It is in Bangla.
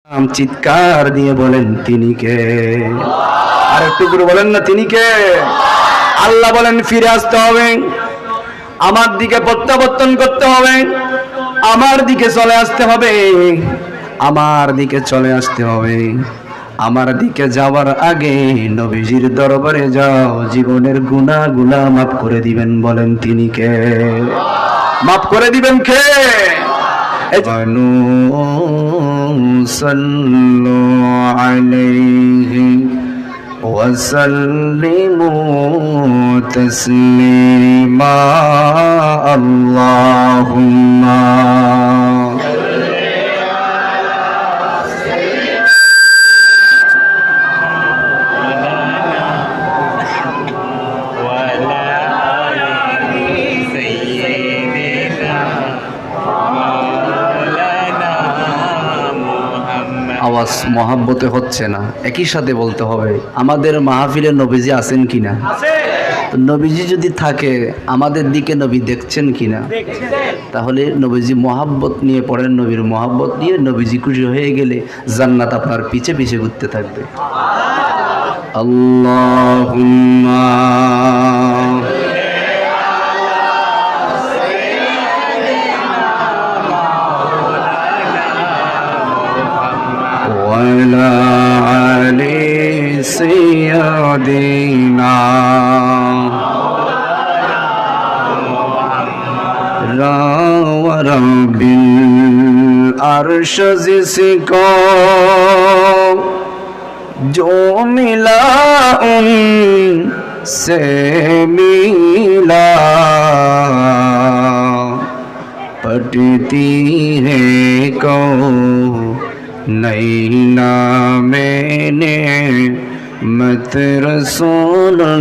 চিৎকার দিয়ে বলেন তিনি কে? আর একটু করে বলেন না তিনি কে? আল্লাহ বলেন ফিরে আসতে হবে, আমার দিকে প্রত্যাবর্তন করতে হবে, আমার দিকে চলে আসতে হবে, আমার দিকে চলে আসতে হবে। আমার দিকে যাওয়ার আগে নবীজির দরবারে যাও, জীবনের গুনাহগুলো মাফ করে দিবেন। বলেন তিনি কে? মাফ করে দিবেন কে? সাল্লু আলাইহি ওয়াসাল্লিমু তাসলিমা। আল্লাহুম্মা আওয়াজ মহাব্বতে হচ্ছে না, একই সাথে বলতে হবে। আমাদের মাহফিলে নবীজি আছেন কিনা? তো নবীজি যদি থাকে, আমাদের দিকে নবী দেখছেন কিনা? তাহলে নবীজি মহাব্বত নিয়ে পড়েন, নবীর মহাব্বত নিয়ে নবীজি খুশি হয়ে গেলে জান্নাত আপনার পিছে পিছে ঘুরতে থাকবে। আল্লাহুম্মা وعلى آل سيدنا ورب العرش जिसको जो मिला उनसे मिला, पटती है को नैना मैंने मत रसूलुल्लाह